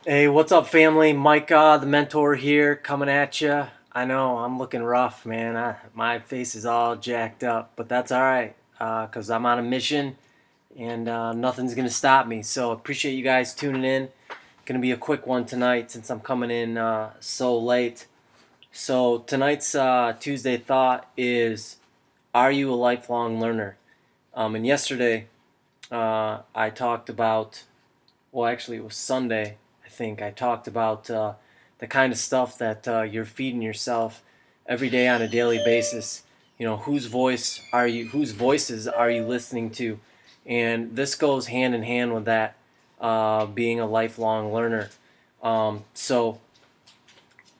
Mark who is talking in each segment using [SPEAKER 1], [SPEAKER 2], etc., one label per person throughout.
[SPEAKER 1] Hey, what's up, family? Mike, the mentor here, coming at you. I know I'm looking rough, man. My face is all jacked up, but that's all right, because I'm on a mission and nothing's going to stop me. So appreciate you guys tuning in. Going to be a quick one tonight since I'm coming in so late. So tonight's Tuesday thought is, are you a lifelong learner? And yesterday I talked about, well, actually, it was Sunday. I think I talked about the kind of stuff that you're feeding yourself every day on a daily basis. You know, whose voices are you listening to? And this goes hand in hand with that, being a lifelong learner. So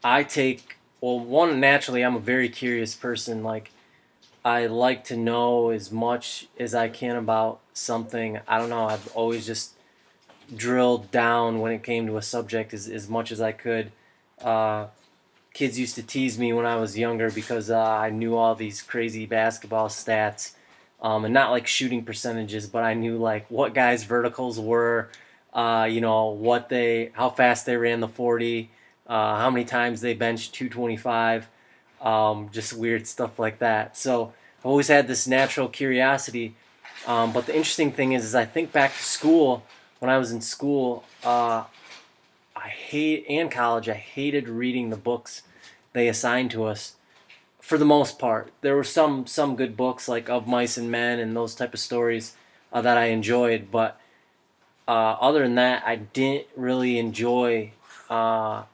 [SPEAKER 1] I take, well, one, naturally, I'm a very curious person. Like, I like to know as much as I can about something. I don't know. I've always just drilled down when it came to a subject as much as I could. Uh, Kids used to tease me when I was younger because I knew all these crazy basketball stats, and not like shooting percentages, but I knew like what guys' verticals were, how fast they ran the 40, how many times they benched 225, just weird stuff like that. So I've always had this natural curiosity. But the interesting thing is I think back to school. When I was in school, and college, I hated reading the books they assigned to us. For the most part, there were some good books like Of Mice and Men and those type of stories that I enjoyed. But other than that, I didn't really enjoy a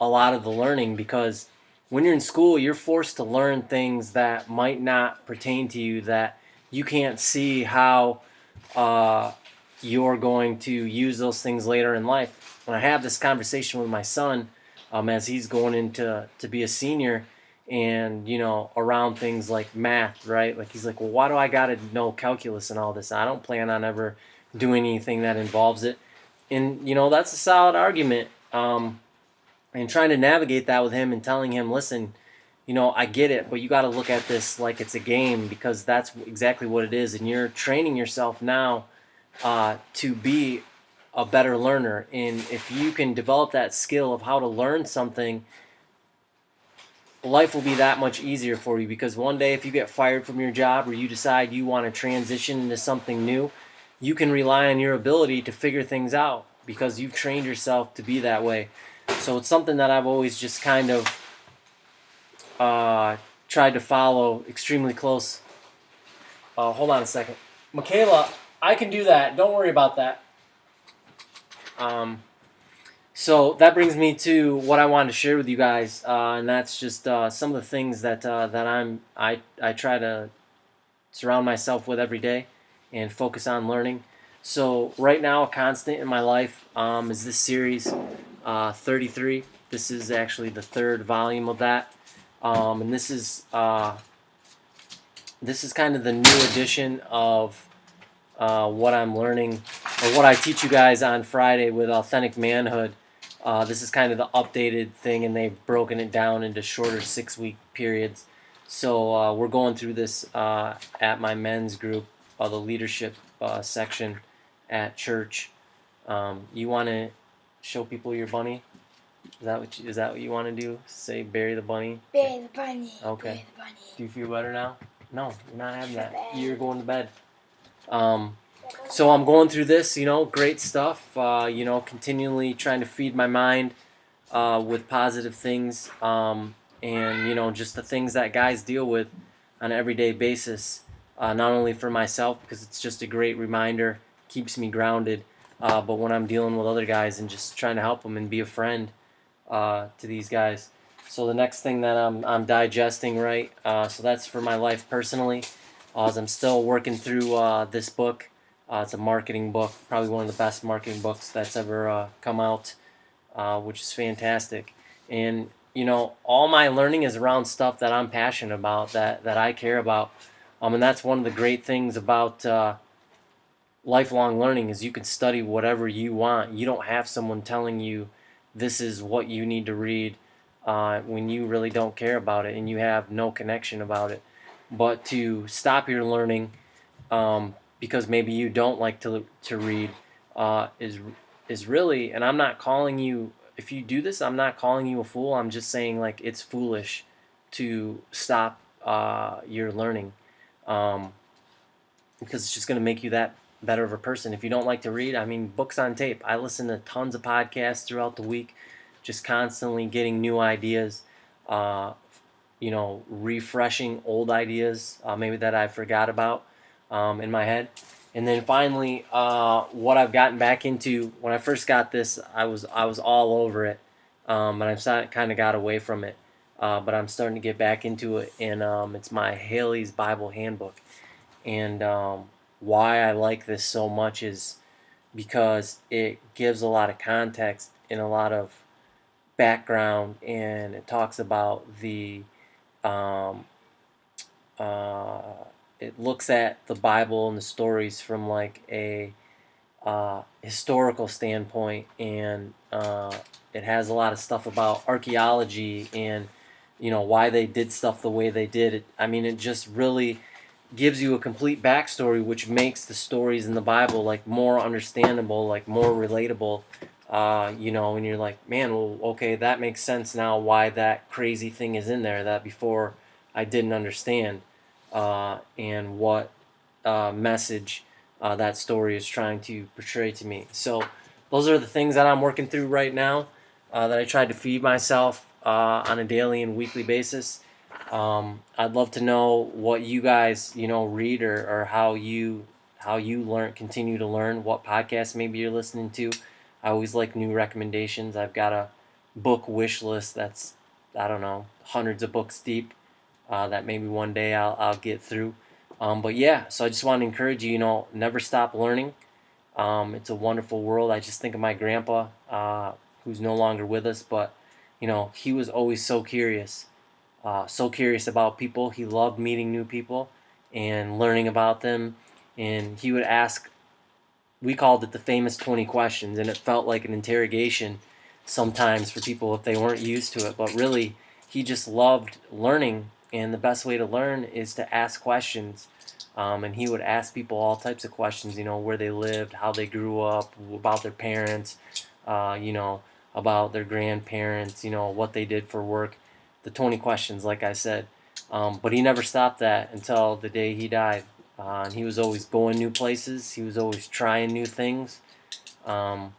[SPEAKER 1] lot of the learning because when you're in school, you're forced to learn things that might not pertain to you, that you can't see how uh, you're going to use those things later in life. When I have this conversation with my son, as he's going into to be a senior, and around things like math, right? Like he's like, well, why do I got to know calculus and all this? I don't plan on ever doing anything that involves it, and that's a solid argument. And trying to navigate that with him and telling him, listen, I get it, but you got to look at this like it's a game because that's exactly what it is, and you're training yourself now to be a better learner. And if you can develop that skill of how to learn something, life will be that much easier for you because one day if you get fired from your job or you decide you want to transition into something new, you can rely on your ability to figure things out because you've trained yourself to be that way. So it's something that I've always just kind of tried to follow extremely close. Hold on a second. Michaela, I can do that. Don't worry about that. Um, So that brings me to what I wanted to share with you guys, and that's just some of the things that I try to surround myself with every day and focus on learning. So right now, a constant in my life is this series, 33. This is actually the third volume of that, and this is kind of the new edition of what I'm learning or what I teach you guys on Friday with Authentic Manhood. This is kind of the updated thing, and they've broken it down into shorter 6-week periods. So we're going through this at my men's group, the leadership section at church. You want to show people your bunny? Is that what you want to do? Say bury the bunny?
[SPEAKER 2] Bury the bunny.
[SPEAKER 1] Okay.
[SPEAKER 2] Bury the bunny.
[SPEAKER 1] Do you feel better now? No, you're not having that. You're going to bed. So I'm going through this, great stuff. Continually trying to feed my mind with positive things, and just the things that guys deal with on an everyday basis. Not only for myself because it's just a great reminder, keeps me grounded, but when I'm dealing with other guys and just trying to help them and be a friend to these guys. So the next thing that I'm digesting, right? So that's for my life personally. As I'm still working through this book. It's a marketing book, probably one of the best marketing books that's ever come out, which is fantastic. And all my learning is around stuff that I'm passionate about, that I care about. And that's one of the great things about lifelong learning is you can study whatever you want. You don't have someone telling you this is what you need to read when you really don't care about it and you have no connection about it. But to stop your learning because maybe you don't like to read is is really, and I'm not calling you, if you do this, I'm not calling you a fool. I'm just saying like it's foolish to stop your learning, um, because it's just going to make you that better of a person. If you don't like to read, I mean, books on tape. I listen to tons of podcasts throughout the week, just constantly getting new ideas, uh, refreshing old ideas, maybe that I forgot about in my head. And then finally, what I've gotten back into. When I first got this, I was all over it, and I've kind of got away from it. But I'm starting to get back into it, and it's my Haley's Bible Handbook. And why I like this so much is because it gives a lot of context and a lot of background, and it talks about um, uh, it looks at the Bible and the stories from like a historical standpoint, and it has a lot of stuff about archaeology and why they did stuff the way they did it. I mean, it just really gives you a complete backstory, which makes the stories in the Bible like more understandable, like more relatable. And you're like, man, well, okay, that makes sense now. Why that crazy thing is in there that before I didn't understand, and what message that story is trying to portray to me. So those are the things that I'm working through right now, that I try to feed myself on a daily and weekly basis. I'd love to know what you guys, read, or how you continue to learn, what podcasts maybe you're listening to. I always like new recommendations. I've got a book wish list that's, I don't know, hundreds of books deep, that maybe one day I'll get through. But yeah, so I just want to encourage you, never stop learning. It's a wonderful world. I just think of my grandpa, who's no longer with us, but he was always so curious about people. He loved meeting new people and learning about them. And he would ask, we called it the famous 20 questions, and it felt like an interrogation sometimes for people if they weren't used to it. But really, he just loved learning, and the best way to learn is to ask questions. And he would ask people all types of questions, where they lived, how they grew up, about their parents, uh, you know, about their grandparents, what they did for work. The 20 questions, like I said. But he never stopped that until the day he died. And he was always going new places. He was always trying new things. Um,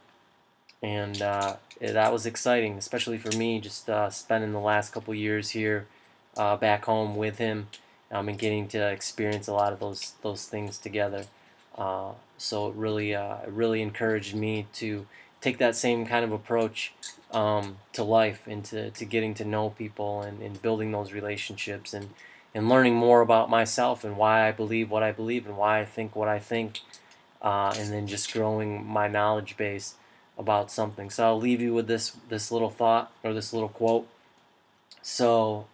[SPEAKER 1] and that was exciting, especially for me, just spending the last couple years here back home with him, and getting to experience a lot of those things together. So it really encouraged me to take that same kind of approach to life, and to getting to know people, and building those relationships, and learning more about myself and why I believe what I believe and why I think what I think, and then just growing my knowledge base about something. So I'll leave you with this little thought, or this little quote. So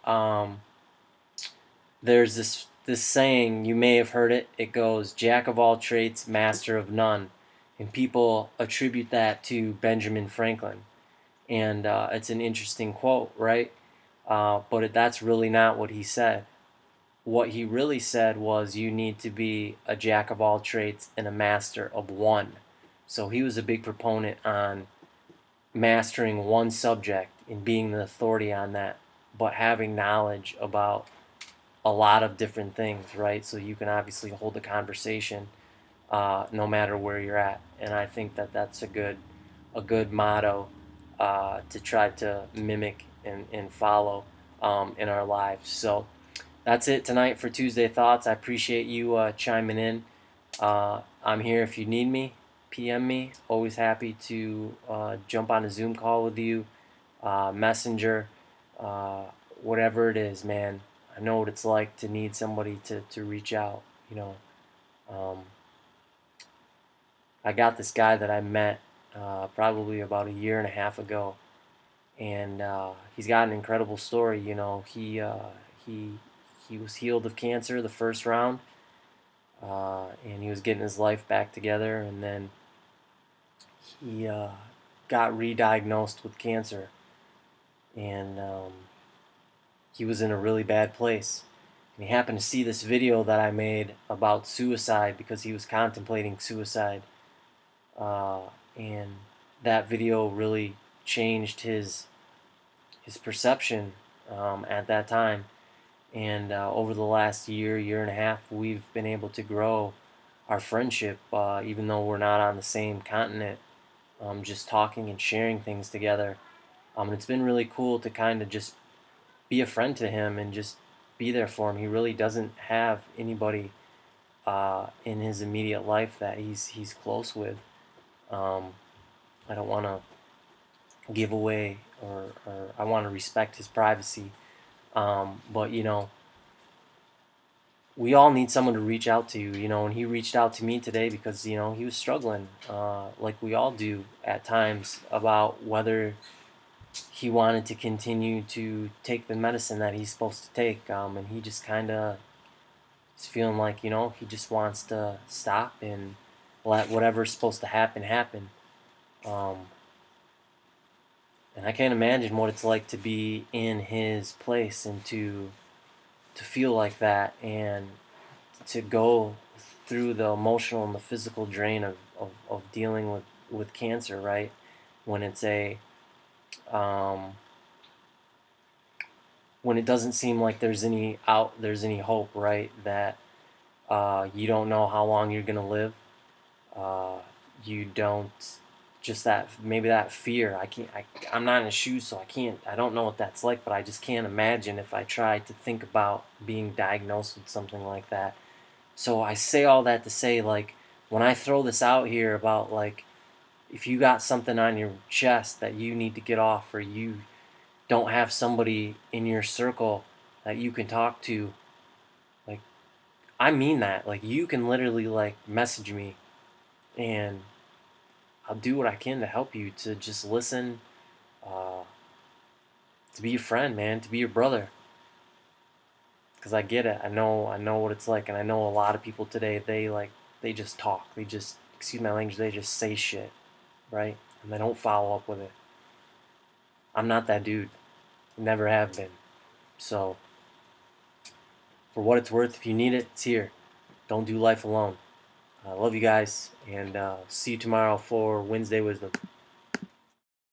[SPEAKER 1] there's this saying, you may have heard it. It goes, "Jack of all trades, master of none," and people attribute that to Benjamin Franklin. And it's an interesting quote, right? But that's really not what he said. What he really said was, you need to be a jack of all trades and a master of one. So he was a big proponent on mastering one subject and being the authority on that, but having knowledge about a lot of different things, right? So you can obviously hold a conversation, no matter where you're at. And I think that that's a good motto to try to mimic and follow in our lives. So that's it tonight for Tuesday Thoughts. I appreciate you chiming in. I'm here if you need me. PM me. Always happy to jump on a Zoom call with you, Messenger, uh, whatever it is, man. I know what it's like to need somebody to reach out. Um, I got this guy that I met probably about a year and a half ago, and he's got an incredible story. He he was healed of cancer the first round, and he was getting his life back together, and then he got re-diagnosed with cancer, and he was in a really bad place. And he happened to see this video that I made about suicide because he was contemplating suicide, and that video really changed his perception at that time. And over the last year and a half, we've been able to grow our friendship, even though we're not on the same continent. Just talking and sharing things together. It's been really cool to kind of just be a friend to him and just be there for him. He really doesn't have anybody in his immediate life that he's close with. Um, I don't want to give away, or I want to respect his privacy. But we all need someone to reach out to, and he reached out to me today because he was struggling, like we all do at times, about whether he wanted to continue to take the medicine that he's supposed to take, and he just kind of is feeling like he just wants to stop and let whatever's supposed to happen happen. Um, and I can't imagine what it's like to be in his place and to feel like that, and to go through the emotional and the physical drain of dealing with cancer, right? When it's um, when it doesn't seem like there's any hope, right? That you don't know how long you're gonna live. Uh, you don't just that maybe that fear. I'm not in his shoes, so I don't know what that's like, but I just can't imagine if I tried to think about being diagnosed with something like that. So I say all that to say, like, when I throw this out here about, like, if you got something on your chest that you need to get off, or you don't have somebody in your circle that you can talk to, like, I mean that. Like, you can literally, like, message me, and I'll do what I can to help you, to just listen, uh, to be your friend, man, to be your brother. Because I get it. I know what it's like, and I know a lot of people today. They just talk. They just, excuse my language. They just say shit, right? And they don't follow up with it. I'm not that dude. Never have been. So, for what it's worth, if you need it, it's here. Don't do life alone. I love you guys, and see you tomorrow for Wednesday Wisdom.